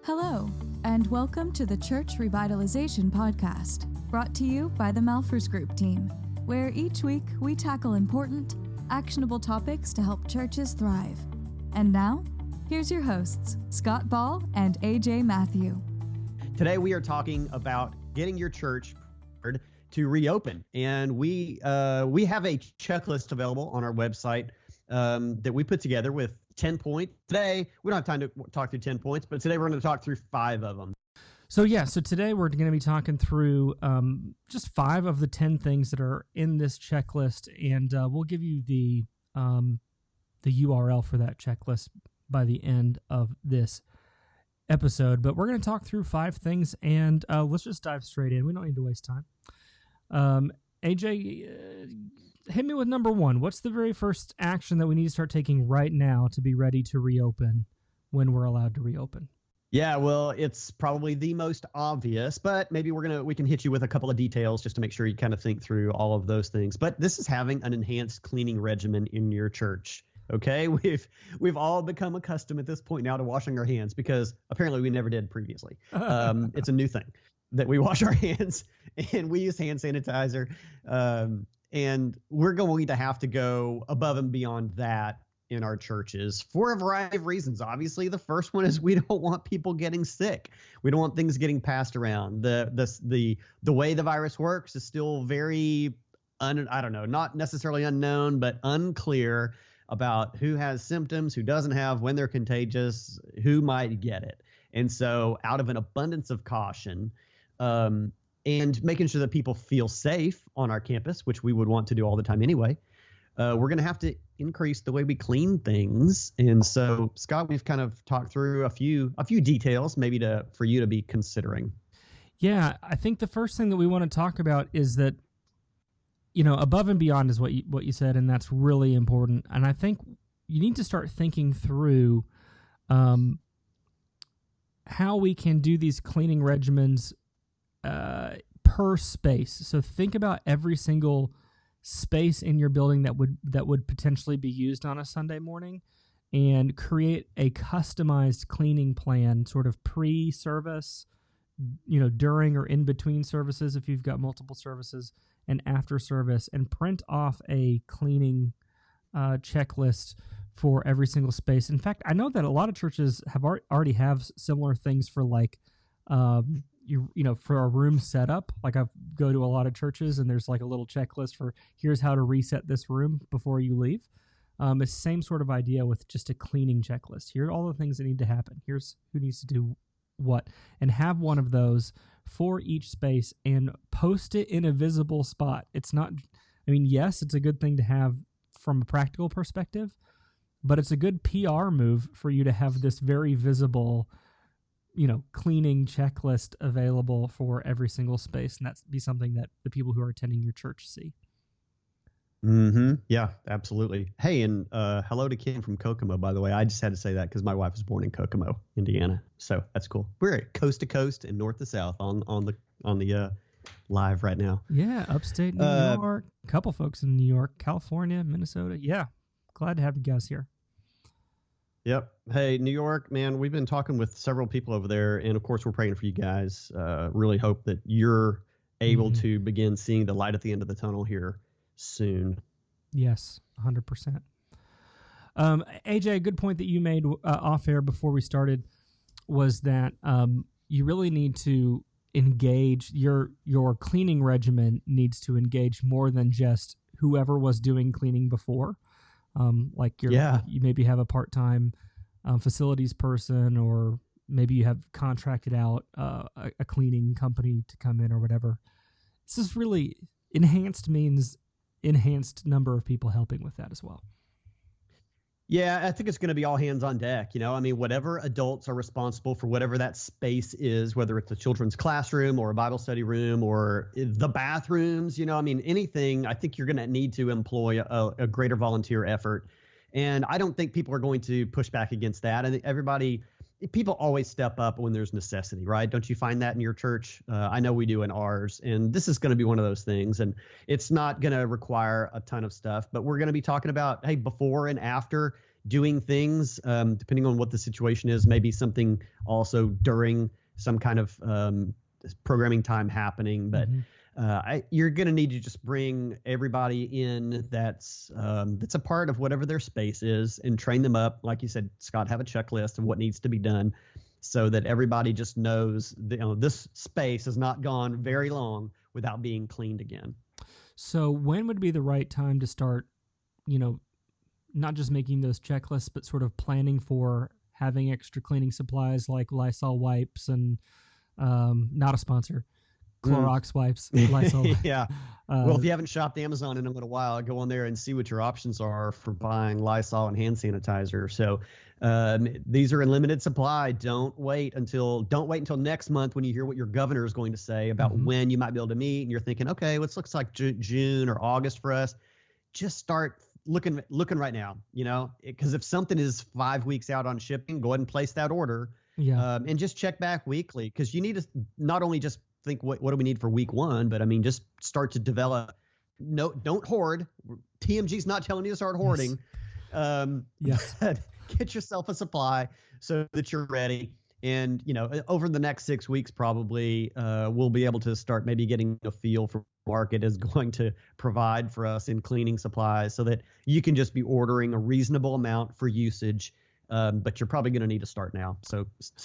Hello, and welcome to the Church Revitalization Podcast, brought to you by the Malfers Group team, where each week we tackle important, actionable topics to help churches thrive. And now, here's your hosts, Scott Ball and AJ Mathieu. Today we are talking about getting your church prepared to reopen, and we have a checklist available on our website that we put together with 10 points. Today, we don't have time to talk through 10 points, but today we're going to talk through 5 of them. So today we're going to be talking through just 5 of the 10 things that are in this checklist, and we'll give you the URL for that checklist by the end of this episode. But we're going to talk through 5 things, and let's just dive straight in. We don't need to waste time. AJ, hit me with number 1. What's the very first action that we need to start taking right now to be ready to reopen when we're allowed to reopen? Yeah, well, it's probably the most obvious, but maybe we can hit you with a couple of details just to make sure you kind of think through all of those things. But this is having an enhanced cleaning regimen in your church. Okay, we've all become accustomed at this point now to washing our hands because apparently we never did previously. It's a new thing that we wash our hands and we use hand sanitizer. And we're going to have to go above and beyond that in our churches for a variety of reasons. Obviously, the first one is we don't want people getting sick. We don't want things getting passed around. The way the virus works is still very, not necessarily unknown, but unclear about who has symptoms, who doesn't have, when they're contagious, who might get it. And so out of an abundance of caution, and making sure that people feel safe on our campus, which we would want to do all the time anyway, we're going to have to increase the way we clean things. And so, Scott, we've kind of talked through a few details maybe for you to be considering. Yeah, I think the first thing that we want to talk about is that, above and beyond is what you said, and that's really important. And I think you need to start thinking through how we can do these cleaning regimens per space. So think about every single space in your building that would potentially be used on a Sunday morning, and create a customized cleaning plan, sort of pre-service, during or in between services if you've got multiple services, and after service, and print off a cleaning checklist for every single space. In fact, I know that a lot of churches already have similar things for for a room setup. Like I go to a lot of churches and there's like a little checklist for here's how to reset this room before you leave. It's the same sort of idea with just a cleaning checklist. Here are all the things that need to happen. Here's who needs to do what, and have one of those for each space and post it in a visible spot. It's not, yes, it's a good thing to have from a practical perspective, but it's a good PR move for you to have this very visible cleaning checklist available for every single space, and that's be something that the people who are attending your church see. Mm-hmm. Yeah, absolutely. Hey, and hello to Kim from Kokomo, by the way. I just had to say that because my wife was born in Kokomo, Indiana, so that's cool. We're coast to coast and north to south on the live right now. Yeah, upstate New York, a couple folks in New York, California, Minnesota. Yeah, glad to have you guys here. Yep. Hey, New York, man, we've been talking with several people over there, and of course we're praying for you guys. Really hope that you're able to begin seeing the light at the end of the tunnel here soon. Yes, 100%. AJ, a good point that you made off air before we started was that you really need to engage your cleaning regimen needs to engage more than just whoever was doing cleaning before. You maybe have a part-time facilities person, or maybe you have contracted out a cleaning company to come in or whatever. This is really enhanced means enhanced number of people helping with that as well. Yeah, I think it's going to be all hands on deck. Whatever adults are responsible for whatever that space is, whether it's a children's classroom or a Bible study room or the bathrooms, anything, I think you're going to need to employ a greater volunteer effort. And I don't think people are going to push back against that. I think people always step up when there's necessity, right? Don't you find that in your church? I know we do in ours. And this is going to be one of those things. And it's not going to require a ton of stuff, but we're going to be talking about, hey, before and after, doing things, depending on what the situation is, maybe something also during some kind of programming time happening. But you're going to need to just bring everybody in that's a part of whatever their space is and train them up. Like you said, Scott, have a checklist of what needs to be done so that everybody just knows this space has not gone very long without being cleaned again. So when would be the right time to start, not just making those checklists, but sort of planning for having extra cleaning supplies like Lysol wipes and not a sponsor, Clorox wipes, Lysol. Yeah. Well, if you haven't shopped Amazon in a little while, go on there and see what your options are for buying Lysol and hand sanitizer. So these are in limited supply. Don't wait until next month when you hear what your governor is going to say about when you might be able to meet. And you're thinking, okay, what looks like June or August for us. Just start looking right now, because if something is 5 weeks out on shipping, go ahead and place that order. Yeah. And just check back weekly, because you need to not only just think what do we need for week one, but just start to develop. No, don't hoard. TMG's not telling you to start hoarding. Yes. Get yourself a supply so that you're ready. And, over the next 6 weeks, probably we'll be able to start maybe getting a feel for what the market is going to provide for us in cleaning supplies so that you can just be ordering a reasonable amount for usage. But you're probably going to need to start now. So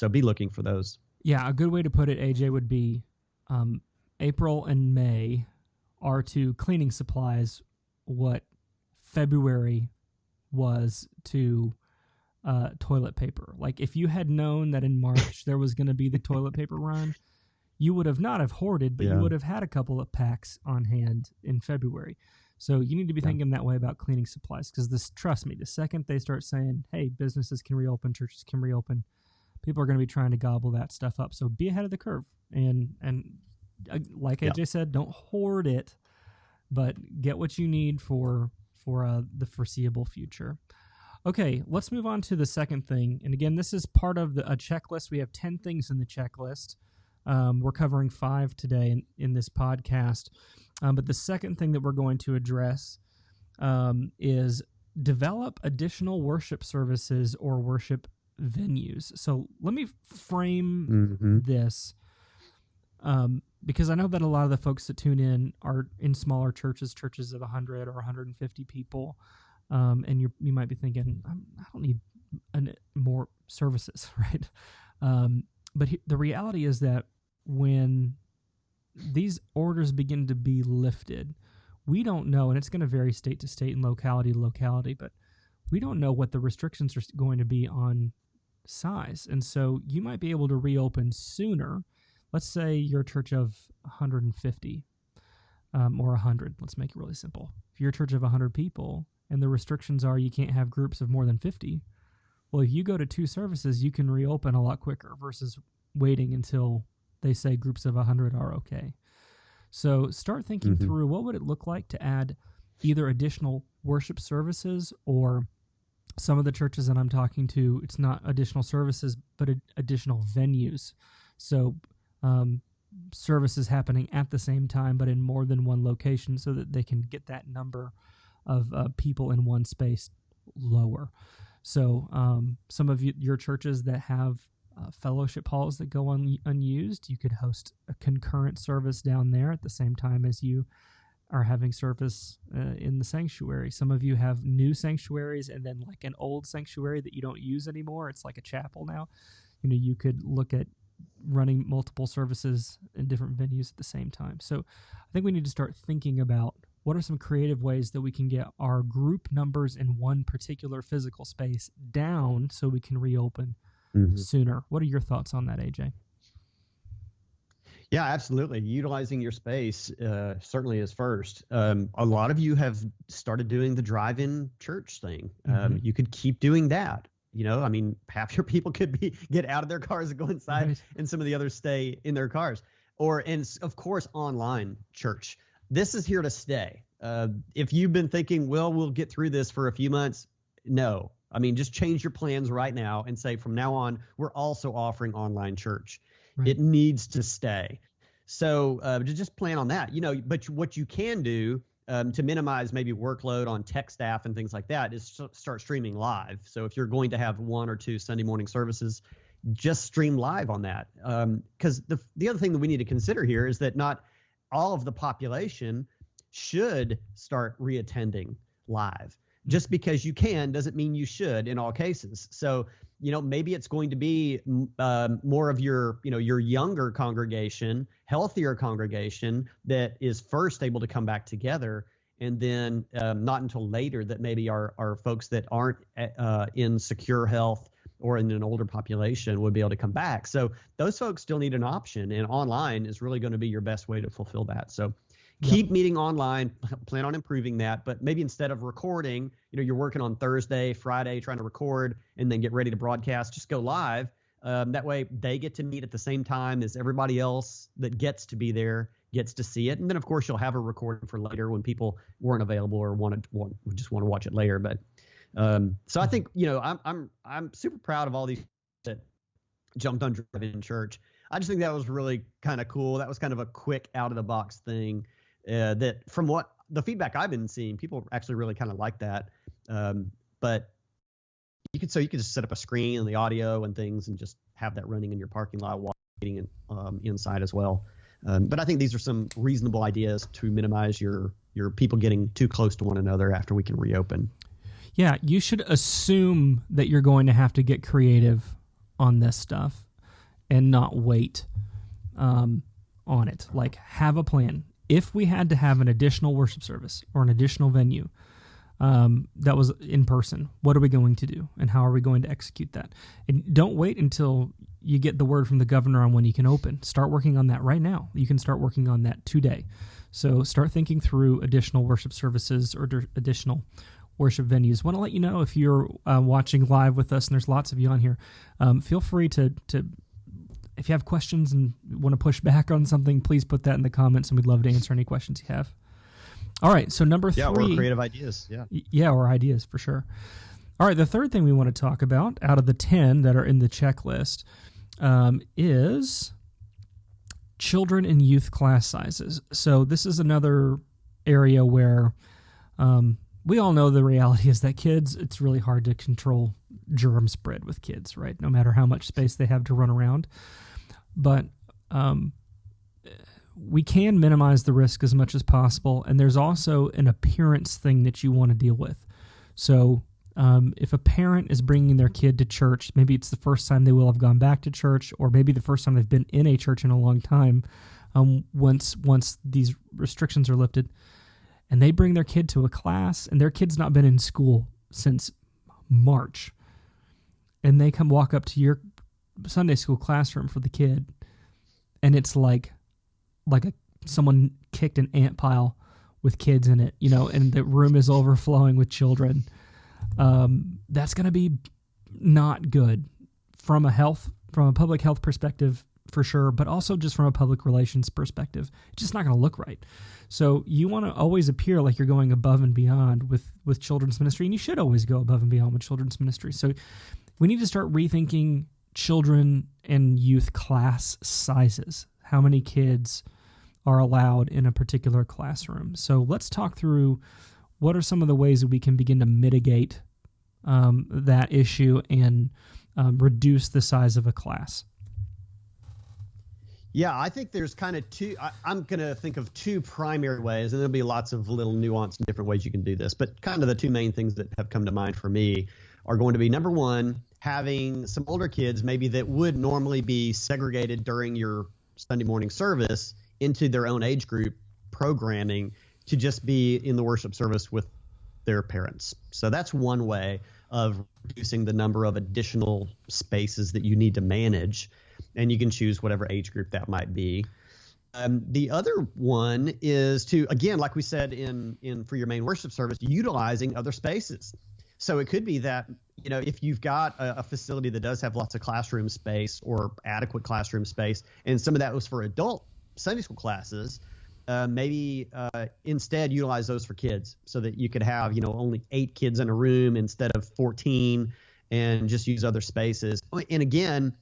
be looking for those. Yeah. A good way to put it, AJ, would be April and May are to cleaning supplies what February was to toilet paper. Like if you had known that in March there was going to be the toilet paper run, you would have not have hoarded, but you would have had a couple of packs on hand in February. So you need to be thinking that way about cleaning supplies, because trust me, the second they start saying, hey, businesses can reopen, churches can reopen, people are going to be trying to gobble that stuff up. So be ahead of the curve. And like AJ said, don't hoard it, but get what you need for the foreseeable future. Okay, let's move on to the second thing. And again, this is part of a checklist. We have 10 things in the checklist. We're covering 5 today in this podcast. But the second thing that we're going to address is develop additional worship services or worship venues. So let me frame this, because I know that a lot of the folks that tune in are in smaller churches of 100 or 150 people. And you might be thinking, I don't need more services, right? But the reality is that when these orders begin to be lifted, we don't know, and it's going to vary state to state and locality to locality, but we don't know what the restrictions are going to be on size. And so you might be able to reopen sooner. Let's say you're a church of 150 or 100. Let's make it really simple. If you're a church of 100 people and the restrictions are you can't have groups of more than 50, well, if you go to 2 services, you can reopen a lot quicker versus waiting until they say groups of 100 are okay. So start thinking through, what would it look like to add either additional worship services, or some of the churches that I'm talking to, it's not additional services, but additional venues. So services happening at the same time, but in more than one location, so that they can get that number of people in one space lower. So some of your churches that have fellowship halls that go unused, you could host a concurrent service down there at the same time as you are having service in the sanctuary. Some of you have new sanctuaries and then like an old sanctuary that you don't use anymore. It's like a chapel now. You could look at running multiple services in different venues at the same time. So I think we need to start thinking about what are some creative ways that we can get our group numbers in one particular physical space down so we can reopen sooner. What are your thoughts on that, AJ? Yeah, absolutely. Utilizing your space certainly is first. A lot of you have started doing the drive-in church thing. You could keep doing that. Half your people could get out of their cars and go inside, right, and some of the others stay in their cars. And of course, online church. This is here to stay. If you've been thinking, well, we'll get through this for a few months, no. Just change your plans right now and say, from now on, we're also offering online church. Right. It needs to stay. So just plan on that. But what you can do to minimize maybe workload on tech staff and things like that, is start streaming live. So if you're going to have 1 or 2 Sunday morning services, just stream live on that. Because the other thing that we need to consider here is that not all of the population should start reattending live. Just because you can doesn't mean you should in all cases. So, maybe it's going to be more of your younger congregation, healthier congregation that is first able to come back together. And then not until later that maybe our folks that aren't in secure health or in an older population would be able to come back. So those folks still need an option, and online is really going to be your best way to fulfill that. So keep meeting online, plan on improving that, but maybe instead of recording, you're working on Thursday, Friday, trying to record and then get ready to broadcast, just go live. That way they get to meet at the same time as everybody else that gets to be there gets to see it. And then of course you'll have a recording for later when people weren't available or just want to watch it later. But so I think, I'm super proud of all these that jumped on drive-in church. I just think that was really kind of cool. That was kind of a quick out of the box thing that from what the feedback I've been seeing, people actually really kind of like that. But you could just set up a screen and the audio and things and just have that running in your parking lot while waiting inside as well. But I think these are some reasonable ideas to minimize your people getting too close to one another after we can reopen. Yeah, you should assume that you're going to have to get creative on this stuff and not wait on it. Like, have a plan. If we had to have an additional worship service or an additional venue that was in person, what are we going to do and how are we going to execute that? And don't wait until you get the word from the governor on when you can open. Start working on that right now. You can start working on that today. So start thinking through additional worship services or additional worship venues. Want to let you know, if you're watching live with us, and there's lots of you on here, feel free to if you have questions and want to push back on something, please put that in the comments, and we'd love to answer any questions you have. All right, so number 3. Yeah, or creative ideas. Yeah, or ideas for sure. All right, the third thing we want to talk about out of the 10 that are in the checklist is children and youth class sizes. So this is another area where we all know the reality is that kids, it's really hard to control germ spread with kids, right? No matter how much space they have to run around. But we can minimize the risk as much as possible. And there's also an appearance thing that you want to deal with. So if a parent is bringing their kid to church, maybe it's the first time they will have gone back to church, or maybe the first time they've been in a church in a long time, once these restrictions are lifted, and they bring their kid to a class, and their kid's not been in school since March, and they come walk up to your Sunday school classroom for the kid, and it's like someone kicked an ant pile with kids in it, and the room is overflowing with children. That's going to be not good from a public health perspective, for sure, but also just from a public relations perspective. It's just not going to look right. So you want to always appear like you're going above and beyond with children's ministry, and you should always go above and beyond with children's ministry. So we need to start rethinking children and youth class sizes. How many kids are allowed in a particular classroom? So let's talk through what are some of the ways that we can begin to mitigate that issue and reduce the size of a class. Yeah, I think there's kind of I'm going to think of 2 primary ways, and there'll be lots of little nuance and different ways you can do this. But kind of the 2 main things that have come to mind for me are going to be, number 1, having some older kids maybe that would normally be segregated during your Sunday morning service into their own age group programming to just be in the worship service with their parents. So that's one way of reducing the number of additional spaces that you need to manage. And you can choose whatever age group that might be. The other one is to, again, like we said in for your main worship service, utilizing other spaces. So it could be that, if you've got a facility that does have lots of classroom space or adequate classroom space, and some of that was for adult Sunday school classes, maybe instead utilize those for kids so that you could have, only 8 kids in a room instead of 14, and just use other spaces. And again,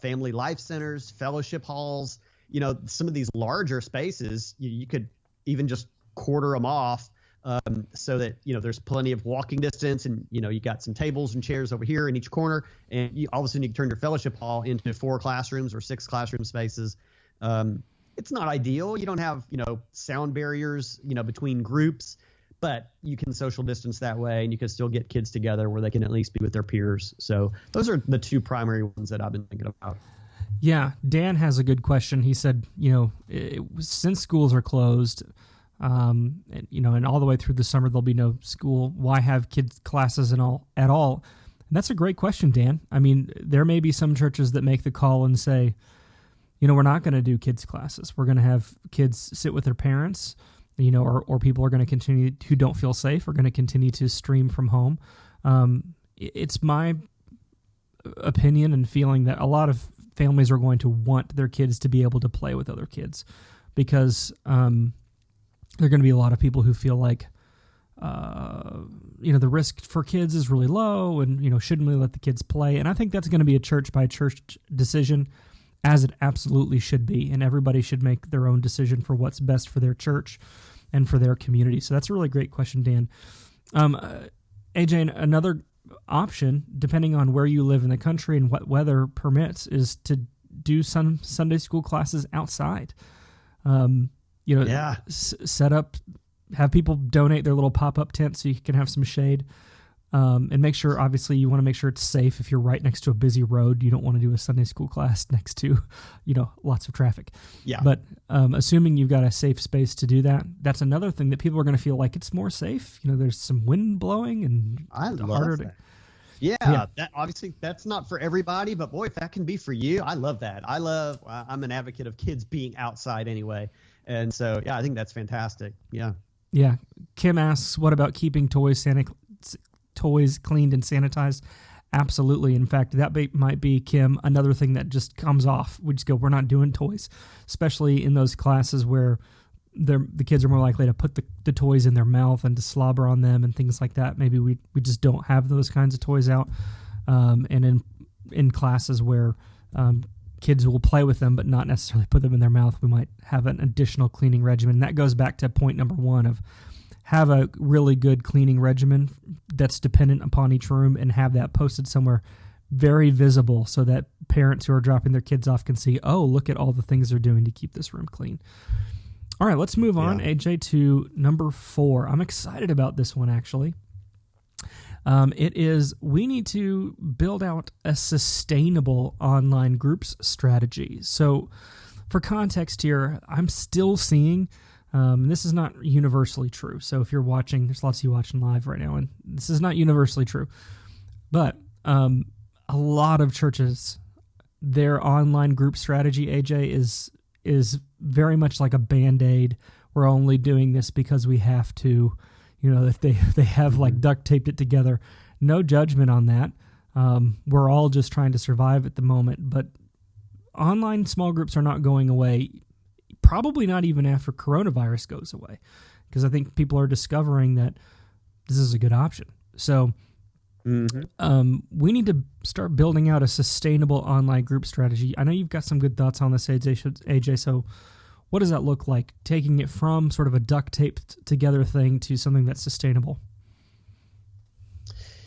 family life centers, fellowship halls, some of these larger spaces, you could even just quarter them off so that, there's plenty of walking distance, and, you got some tables and chairs over here in each corner, and all of a sudden you can turn your fellowship hall into 4 classrooms or 6 classroom spaces. It's not ideal. You don't have, sound barriers, between groups, but you can social distance that way, and you can still get kids together where they can at least be with their peers. So those are the 2 primary ones that I've been thinking about. Yeah, Dan has a good question. He said, since schools are closed, and all the way through the summer there'll be no school, why have kids classes at all? And that's a great question, Dan. I mean, there may be some churches that make the call and say, we're not going to do kids classes. We're going to have kids sit with their parents, or people are going to continue who don't feel safe are going to continue to stream from home. It's my opinion and feeling that a lot of families are going to want their kids to be able to play with other kids, because there are going to be a lot of people who feel like, the risk for kids is really low, and, shouldn't we let the kids play? And I think that's going to be a church by church decision, as it absolutely should be. And everybody should make their own decision for what's best for their church and for their community. So that's a really great question, Dan. AJ, another option, depending on where you live in the country and what weather permits, is to do some Sunday school classes outside. Set up, have people donate their little pop-up tent so you can have some shade, and make sure, obviously, you want to make sure it's safe. If you're right next to a busy road, you don't want to do a Sunday school class next to, lots of traffic. Yeah. But assuming you've got a safe space to do that, that's another thing that people are going to feel like it's more safe. There's some wind blowing, and I love that. Yeah, that obviously that's not for everybody, but boy, if that can be for you, I love that. I'm an advocate of kids being outside anyway. And so, I think that's fantastic. Yeah. Yeah. Kim asks, what about keeping toys cleaned and sanitized? Absolutely. In fact, that might be, Kim, another thing that just comes off. We just go, we're not doing toys, especially in those classes where the kids are more likely to put the toys in their mouth and to slobber on them and things like that. Maybe we just don't have those kinds of toys out. And in classes where kids will play with them but not necessarily put them in their mouth, we might have an additional cleaning regimen. And that goes back to point number 1 of have a really good cleaning regimen that's dependent upon each room, and have that posted somewhere very visible so that parents who are dropping their kids off can see, oh, look at all the things they're doing to keep this room clean. All right, let's move on, AJ, to number 4. I'm excited about this one, actually. It is, we need to build out a sustainable online groups strategy. So for context here, I'm still seeing, this is not universally true. So if you're watching, there's lots of you watching live right now, and this is not universally true. But a lot of churches, their online group strategy, AJ, is very much like a Band-Aid. We're only doing this because we have to. If they have like duct taped it together. No judgment on that. We're all just trying to survive at the moment. But online small groups are not going away, probably not even after coronavirus goes away, because I think people are discovering that this is a good option. So we need to start building out a sustainable online group strategy. I know you've got some good thoughts on this, AJ, so what does that look like, taking it from sort of a duct taped together thing to something that's sustainable?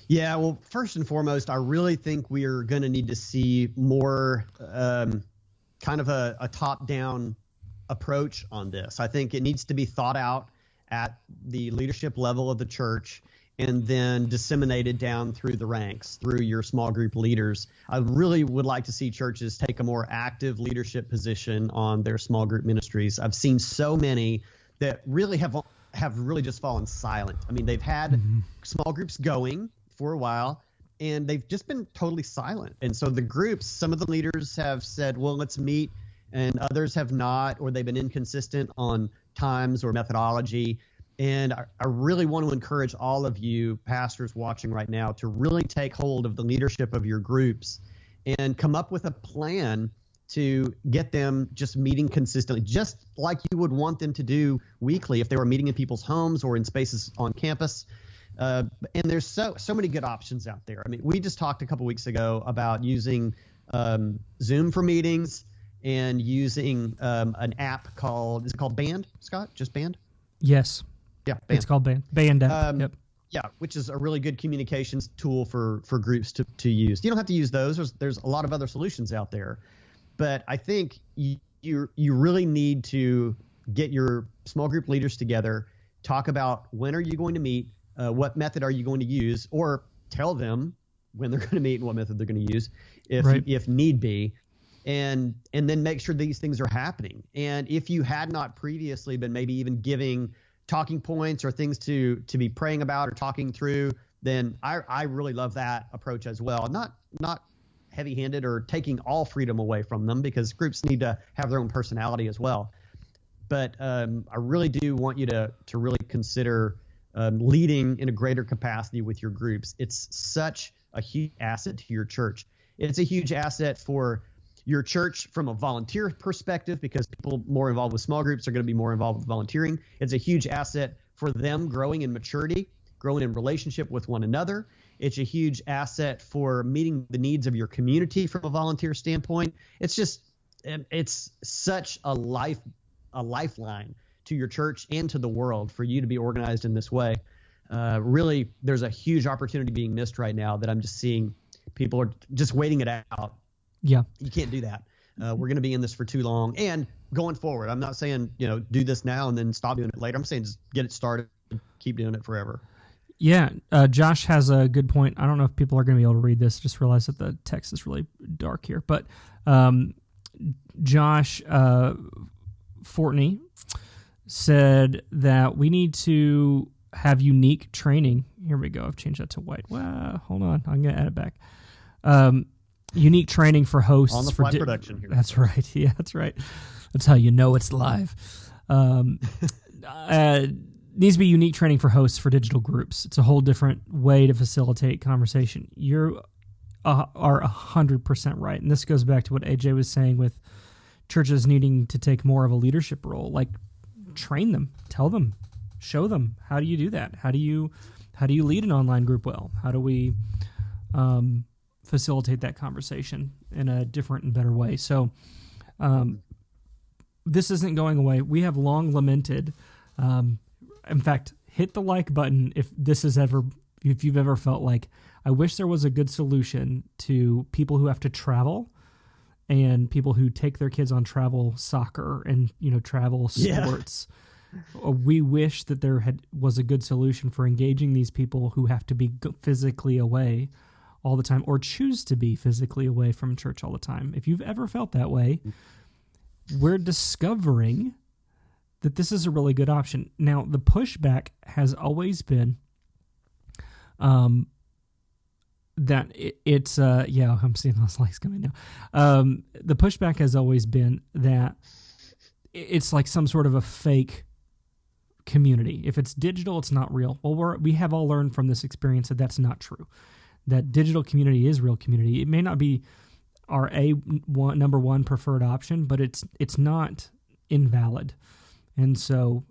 Yeah, well, first and foremost, I really think we are going to need to see more kind of a top-down approach on this. I think it needs to be thought out at the leadership level of the church, and then disseminated down through the ranks, through your small group leaders. I really would like to see churches take a more active leadership position on their small group ministries. I've seen so many that really have really just fallen silent. I mean, they've had small groups going for a while, and they've just been totally silent. And so the groups, some of the leaders have said, well, let's meet, and others have not, or they've been inconsistent on times or methodology. And I really want to encourage all of you pastors watching right now to really take hold of the leadership of your groups and come up with a plan to get them just meeting consistently, just like you would want them to do weekly if they were meeting in people's homes or in spaces on campus. And there's so many good options out there. I mean, we just talked a couple weeks ago about using Zoom for meetings and using an app called, is it called Band, Scott? Just Band? Yes. Yeah, Band. It's called Band app. Yep. Yeah, which is a really good communications tool for groups to use. You don't have to use those. There's a lot of other solutions out there. But I think you really need to get your small group leaders together, talk about when are you going to meet, what method are you going to use, or tell them when they're going to meet and what method they're going to use if need be, and then make sure these things are happening. And if you had not previously been maybe even giving talking points or things to be praying about or talking through, then I really love that approach as well. Not heavy-handed or taking all freedom away from them, because groups need to have their own personality as well. But I really do want you to really consider leading in a greater capacity with your groups. It's such a huge asset to your church. It's a huge asset for your church from a volunteer perspective, because people more involved with small groups are going to be more involved with volunteering. It's a huge asset for them growing in maturity, growing in relationship with one another. It's a huge asset for meeting the needs of your community from a volunteer standpoint. It's such a lifeline to your church and to the world for you to be organized in this way. Really, there's a huge opportunity being missed right now that I'm just seeing people are just waiting it out. Yeah. You can't do that. We're going to be in this for too long. And going forward, I'm not saying, do this now and then stop doing it later. I'm saying just get it started, keep doing it forever. Yeah. Josh has a good point. I don't know if people are going to be able to read this. Just realized that the text is really dark here. But Josh Fortney said that we need to have unique training. Here we go. I've changed that to white. Well, hold on. I'm going to add it back. Unique training for hosts. On the fly production here. That's right. Yeah, that's right. That's how you know it's live. Needs to be unique training for hosts for digital groups. It's a whole different way to facilitate conversation. You are 100% right. And this goes back to what AJ was saying with churches needing to take more of a leadership role. Like, train them, tell them, show them. How do you do that? How do you lead an online group well? How do we facilitate that conversation in a different and better way? So this isn't going away. We have long lamented. In fact, hit the like button if you've ever felt like, I wish there was a good solution to people who have to travel and people who take their kids on travel soccer and travel sports. Yeah. We wish that there was a good solution for engaging these people who have to be physically away all the time or choose to be physically away from church all the time. If you've ever felt that way, we're discovering that this is a really good option. Now, the pushback has always been that it's I'm seeing those likes coming now. The pushback has always been that it's like some sort of a fake community. If it's digital, it's not real. Well, we have all learned from this experience that that's not true. That digital community is real community. It may not be our number one preferred option, but it's not invalid. And so,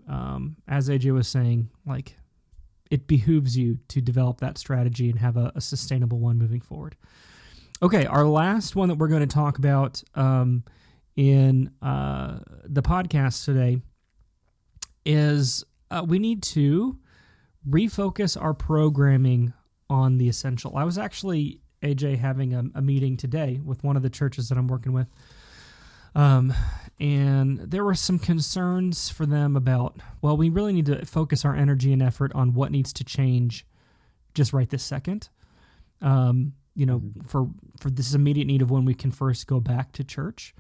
as AJ was saying, like, it behooves you to develop that strategy and have a sustainable one moving forward. Okay, our last one that we're going to talk about in the podcast today is we need to refocus our programming on the essential. I was actually, AJ, having a meeting today with one of the churches that I'm working with. And there were some concerns for them about, well, we really need to focus our energy and effort on what needs to change just right this second. For this immediate need of when we can first go back to church.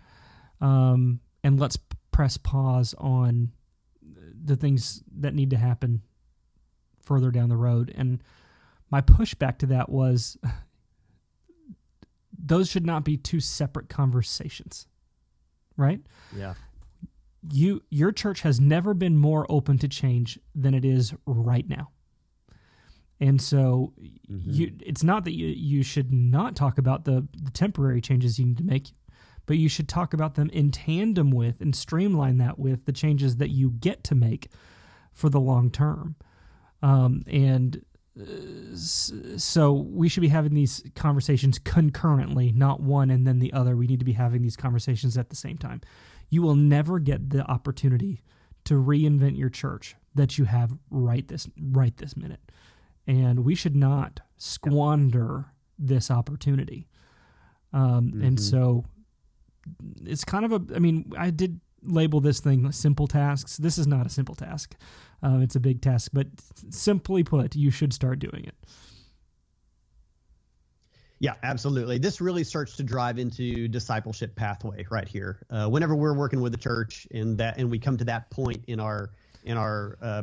And let's press pause on the things that need to happen further down the road. And my pushback to that was those should not be two separate conversations. Right? Yeah. Your church has never been more open to change than it is right now. And so it's not that you should not talk about the temporary changes you need to make, but you should talk about them in tandem with and streamline that with the changes that you get to make for the long term. So we should be having these conversations concurrently, not one and then the other. We need to be having these conversations at the same time. You will never get the opportunity to reinvent your church that you have right this minute. And we should not squander this opportunity. And so it's kind of I did label this thing simple tasks. This is not a simple task. It's a big task, but simply put, you should start doing it. Yeah, absolutely. This really starts to drive into Discipleship Pathway right here. Whenever we're working with the church and we come to that point in our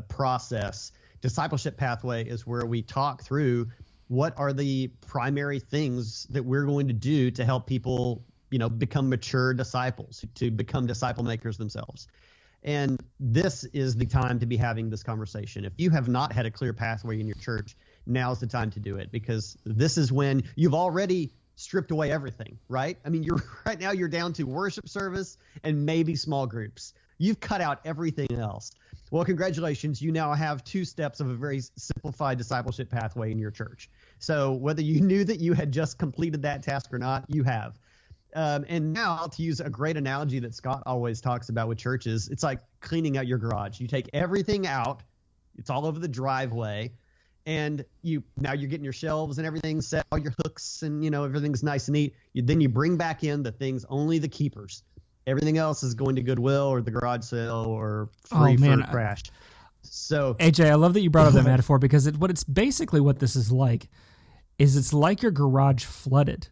process, Discipleship Pathway is where we talk through what are the primary things that we're going to do to help people, become mature disciples, to become disciple makers themselves. And this is the time to be having this conversation. If you have not had a clear pathway in your church, now's the time to do it, because this is when you've already stripped away everything, right? Right now you're down to worship service and maybe small groups. You've cut out everything else. Well, congratulations. You now have 2 steps of a very simplified discipleship pathway in your church. So whether you knew that you had just completed that task or not, you have. And now, to use a great analogy that Scott always talks about with churches, it's like cleaning out your garage. You take everything out. It's all over the driveway. And now you're getting your shelves and everything set, all your hooks, and everything's nice and neat. Then you bring back in the things, only the keepers. Everything else is going to Goodwill or the garage sale or free for crash. So AJ, I love that you brought up that metaphor, because it's basically what this is like. It's like your garage flooded.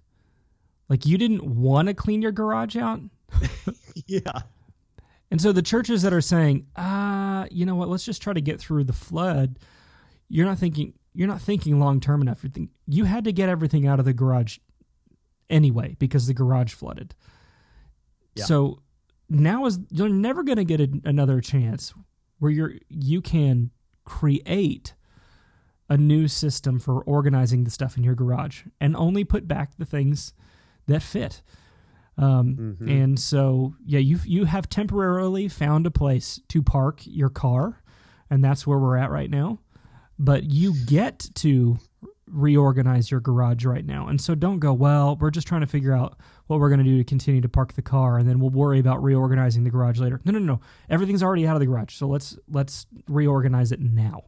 Like you didn't want to clean your garage out. Yeah. And so the churches that are saying, you know what, let's just try to get through the flood. You're not thinking long term enough. You had to get everything out of the garage anyway because the garage flooded. Yeah. So now you're never going to get another chance where you can create a new system for organizing the stuff in your garage and only put back the things that fit. And so, yeah, you have temporarily found a place to park your car, and that's where we're at right now. But you get to reorganize your garage right now. And so don't go, well, we're just trying to figure out what we're going to do to continue to park the car, and then we'll worry about reorganizing the garage later. No. Everything's already out of the garage, so let's reorganize it now.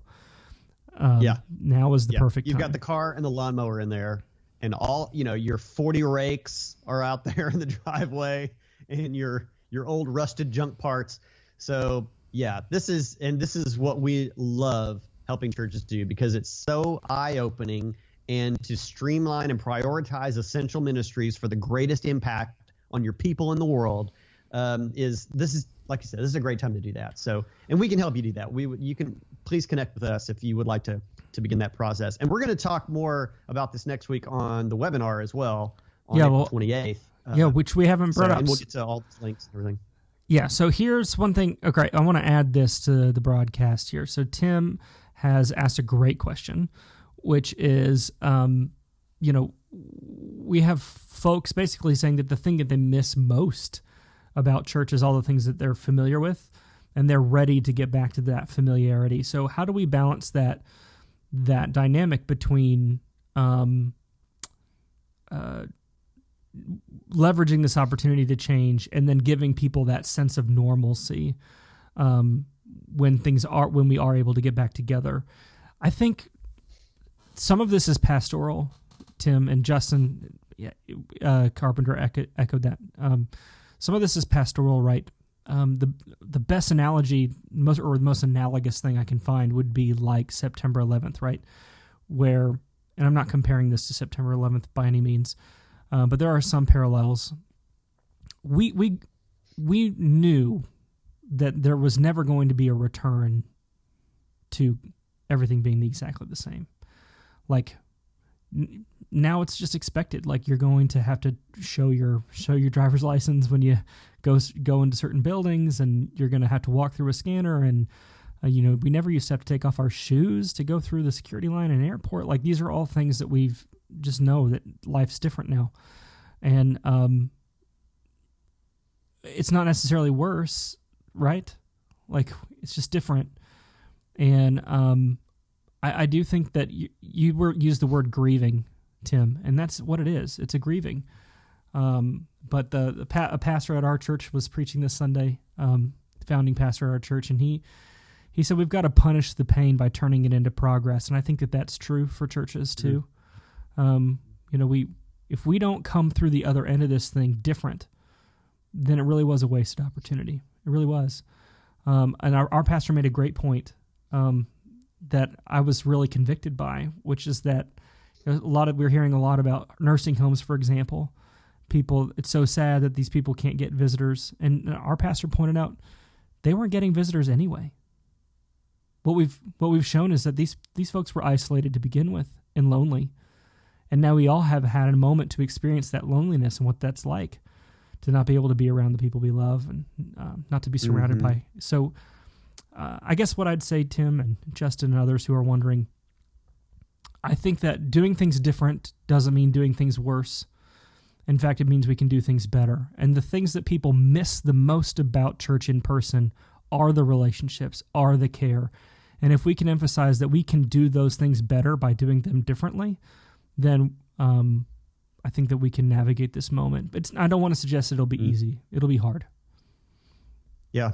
Now is the perfect time. You've got the car and the lawnmower in there, and all, your 40 rakes are out there in the driveway, and your old rusted junk parts. So yeah, this is what we love helping churches do, because it's so eye-opening, and to streamline and prioritize essential ministries for the greatest impact on your people in the world is like you said, this is a great time to do that. So, and we can help you do that. You can please connect with us if you would like to begin that process. And we're going to talk more about this next week on the webinar as well on April 28th. Which we haven't brought up. And we'll get to all the links and everything. Yeah, so here's one thing. Okay, I want to add this to the broadcast here. So Tim has asked a great question, which is, we have folks basically saying that the thing that they miss most about church is all the things that they're familiar with, and they're ready to get back to that familiarity. So how do we balance that dynamic between leveraging this opportunity to change and then giving people that sense of normalcy when we are able to get back together? I think some of this is pastoral. Tim and Justin Carpenter echoed that. Some of this is pastoral, right? The best analogy, most analogous thing I can find would be like September 11th, right? Where, and I'm not comparing this to September 11th by any means, but there are some parallels. We knew that there was never going to be a return to everything being exactly the same. Like now it's just expected. Like you're going to have to show your driver's license when you go into certain buildings, and you're going to have to walk through a scanner. And we never used to have to take off our shoes to go through the security line in an airport. Like these are all things that we've just know that life's different now. And it's not necessarily worse, right? Like it's just different. And I do think that you used the word grieving, Tim, and that's what it is. It's a grieving. But a pastor at our church was preaching this Sunday, founding pastor at our church, and he he said we've got to punish the pain by turning it into progress, and I think that that's true for churches too. If we don't come through the other end of this thing different, then it really was a wasted opportunity. It really was. And our pastor made a great point that I was really convicted by, which is that we're hearing a lot about nursing homes, for example. People, it's so sad that these people can't get visitors. And our pastor pointed out they weren't getting visitors anyway. What we've shown is that these folks were isolated to begin with and lonely. And now we all have had a moment to experience that loneliness and what that's like, to not be able to be around the people we love and not to be surrounded by. So I guess what I'd say, Tim and Justin and others who are wondering, I think that doing things different doesn't mean doing things worse. In fact, it means we can do things better. And the things that people miss the most about church in person are the relationships, are the care. And if we can emphasize that we can do those things better by doing them differently, then I think that we can navigate this moment. But I don't want to suggest it'll be easy. It'll be hard. Yeah.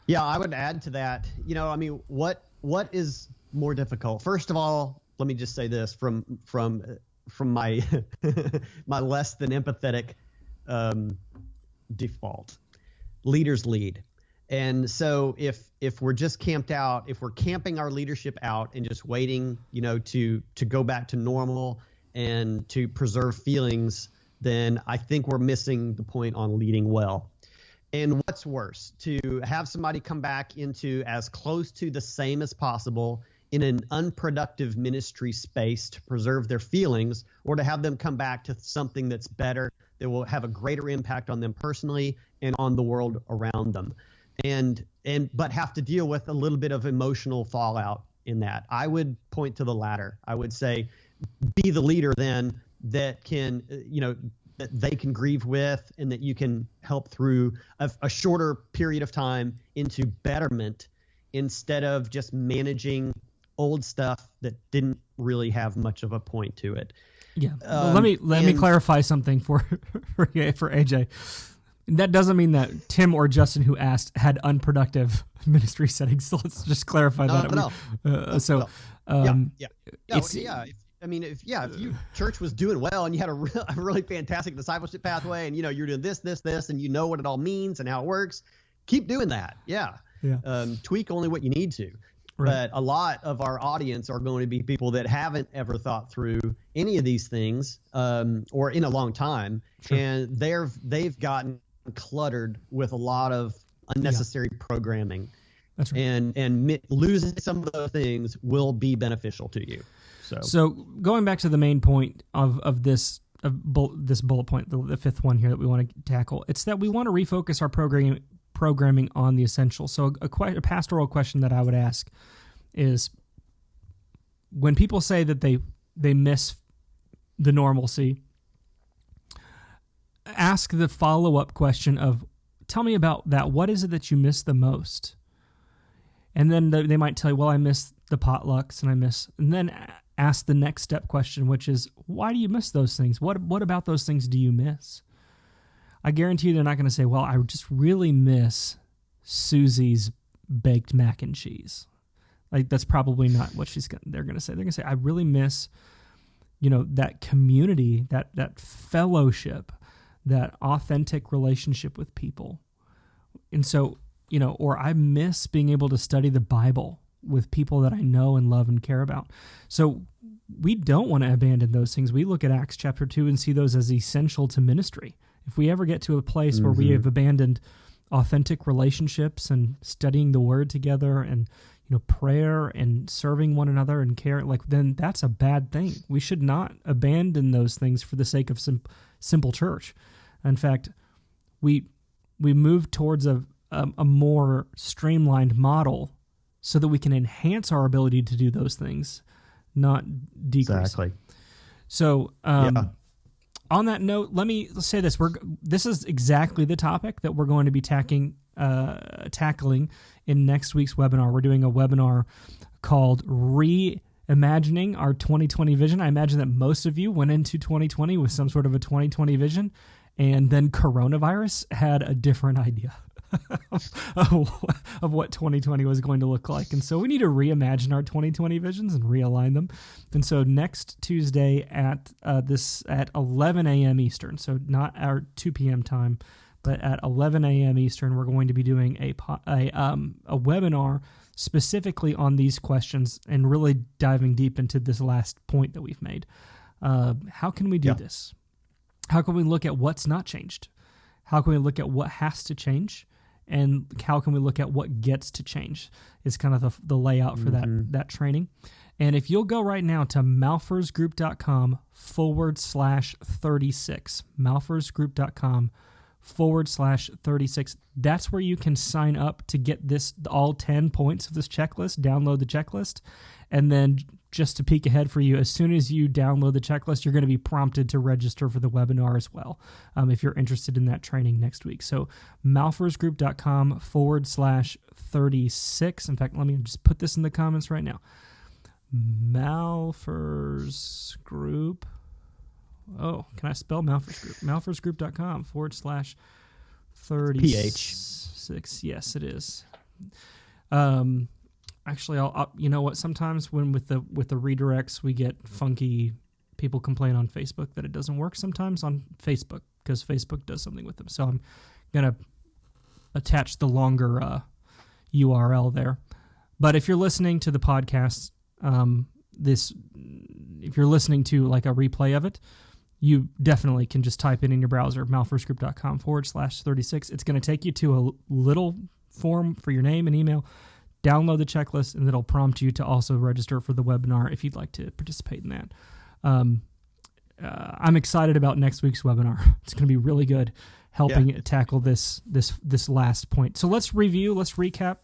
Yeah, I would add to that. What is more difficult? First of all, let me just say this from my my less than empathetic default. Leaders lead. And so if we're just camped out, if we're camping our leadership out and just waiting, to go back to normal and to preserve feelings, then I think we're missing the point on leading well. And what's worse, to have somebody come back into as close to the same as possible in an unproductive ministry space to preserve their feelings, or to have them come back to something that's better, that will have a greater impact on them personally and on the world around them. But have to deal with a little bit of emotional fallout in that. I would point to the latter. I would say, be the leader then that can, that they can grieve with, and that you can help through a shorter period of time into betterment, instead of just managing old stuff that didn't really have much of a point to it. Yeah. Let me clarify something for AJ. That doesn't mean that Tim or Justin, who asked, had unproductive ministry settings. So let's just clarify that. If your church was doing well and you had a really fantastic discipleship pathway, and you're doing this, and you know what it all means and how it works, keep doing that. Yeah. Tweak only what you need to. Right. But a lot of our audience are going to be people that haven't ever thought through any of these things, or in a long time, sure. And they've gotten cluttered with a lot of unnecessary programming. That's right. And losing some of those things will be beneficial to you. So going back to the main point of this bullet point, the fifth one here that we want to tackle, it's that we want to refocus our programming on the essential. So a pastoral question that I would ask is, when people say that they miss the normalcy, ask the follow-up question of, tell me about that. What is it that you miss the most? And then they might tell you, well, I miss the potlucks and then ask the next step question, which is, why do you miss those things? What about those things do you miss? I guarantee you they're not going to say, well, I just really miss Susie's baked mac and cheese. Like, that's probably not what they're going to say. They're going to say, I really miss, that community, that fellowship, that authentic relationship with people. And so, or I miss being able to study the Bible with people that I know and love and care about. So we don't want to abandon those things. We look at Acts chapter 2 and see those as essential to ministry. If we ever get to a place where we have abandoned authentic relationships and studying the word together and prayer and serving one another and care, then that's a bad thing. We should not abandon those things for the sake of simple church. In fact, we move towards a more streamlined model so that we can enhance our ability to do those things, not decrease. Exactly. So, on that note, let's say this. This is exactly the topic that we're going to be tackling in next week's webinar. We're doing a webinar called Reimagining Our 2020 Vision. I imagine that most of you went into 2020 with some sort of a 2020 vision, and then coronavirus had a different idea. of what 2020 was going to look like. And so we need to reimagine our 2020 visions and realign them. And so next Tuesday at 11 a.m. Eastern, so not our 2 p.m. time, but at 11 a.m. Eastern, we're going to be doing a webinar specifically on these questions and really diving deep into this last point that we've made. How can we do this? How can we look at what's not changed? How can we look at what has to change? And how can we look at what gets to change? Is kind of the layout for that training. And if you'll go right now to malfersgroup.com/36, malfersgroup.com/36, that's where you can sign up to get all 10 points of this checklist, download the checklist, and then just to peek ahead for you, as soon as you download the checklist, you're going to be prompted to register for the webinar as well, if you're interested in that training next week. So malfersgroup.com/36. In fact, let me just put this in the comments right now. Malfers Group. Oh, can I spell Malfers Group? malfersgroup.com/36. Yes, it is. Actually, I'll you know what? Sometimes when with the redirects, we get funky. People complain on Facebook that it doesn't work sometimes on Facebook because Facebook does something with them. So I'm gonna attach the longer URL there. But if you're listening to the podcast, if you're listening to like a replay of it, you definitely can just type in your browser malfersgroup.com/36. It's going to take you to a little form for your name and email. Download the checklist, and it'll prompt you to also register for the webinar if you'd like to participate in that. I'm excited about next week's webinar. It's going to be really good, helping tackle this last point. So let's recap,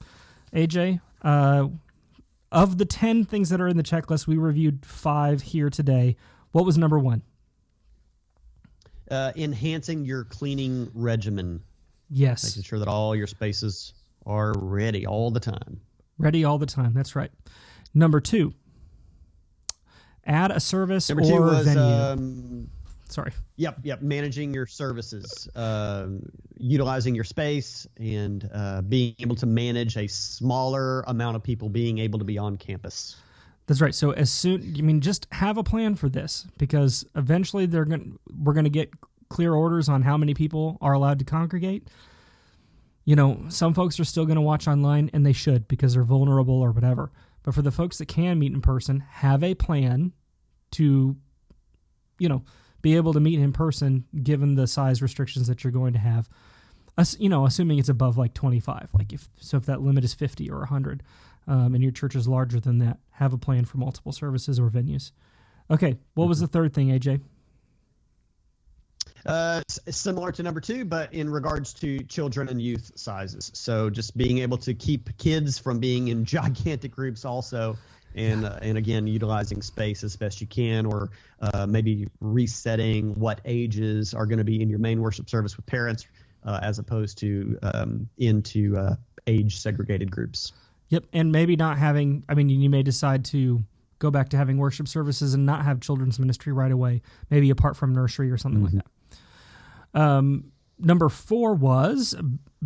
AJ. Of the 10 things that are in the checklist, we reviewed 5 here today. What was number 1? Enhancing your cleaning regimen. Yes. Making sure that all your spaces are ready all the time. Ready all the time. That's right. Number 2, add a service Number 2 or was, venue. Sorry. Yep. Managing your services, utilizing your space, and being able to manage a smaller amount of people being able to be on campus. That's right. So just have a plan for this, because eventually we're going to get clear orders on how many people are allowed to congregate. Some folks are still going to watch online, and they should because they're vulnerable or whatever. But for the folks that can meet in person, have a plan to, be able to meet in person given the size restrictions that you're going to have. Assuming it's above like 25. If that limit is 50 or 100, and your church is larger than that, have a plan for multiple services or venues. Okay, what was the third thing, AJ? Similar to number 2, but in regards to children and youth sizes. So just being able to keep kids from being in gigantic groups also, and again, utilizing space as best you can, or maybe resetting what ages are going to be in your main worship service with parents as opposed to into age segregated groups. Yep, and maybe not having, you may decide to go back to having worship services and not have children's ministry right away, maybe apart from nursery or something like that. Number 4 was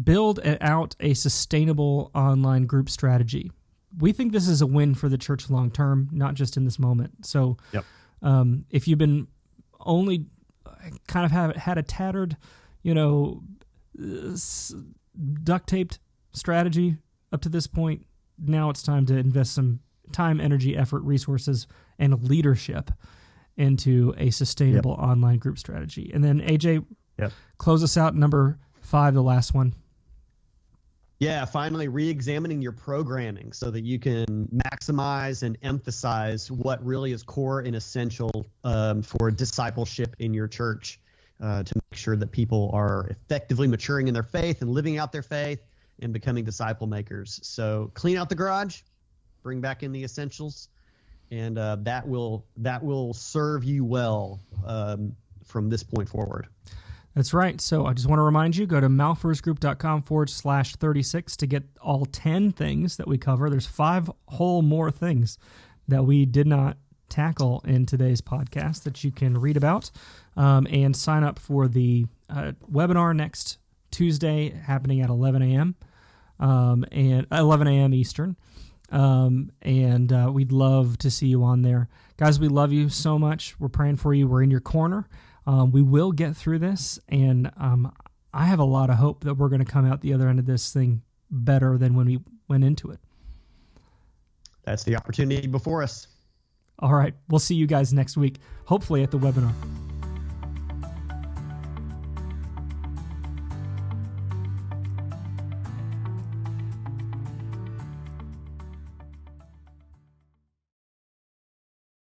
build out a sustainable online group strategy. We think this is a win for the church long term, not just in this moment. So if you've been only kind of had a tattered, duct taped strategy up to this point, now it's time to invest some time, energy, effort, resources, and leadership into a sustainable online group strategy. And then AJ, close us out. Number 5, the last one. Yeah, finally re-examining your programming so that you can maximize and emphasize what really is core and essential for discipleship in your church, to make sure that people are effectively maturing in their faith and living out their faith and becoming disciple makers. So clean out the garage, bring back in the essentials, and that will serve you well from this point forward. That's right. So I just want to remind you, go to malfersgroup.com/36 to get all 10 things that we cover. There's 5 whole more things that we did not tackle in today's podcast that you can read about, and sign up for the webinar next Tuesday happening at 11 a.m. And 11 a.m. Eastern. And we'd love to see you on there. Guys, we love you so much. We're praying for you. We're in your corner. We will get through this, and I have a lot of hope that we're going to come out the other end of this thing better than when we went into it. That's the opportunity before us. All right. We'll see you guys next week, hopefully at the webinar.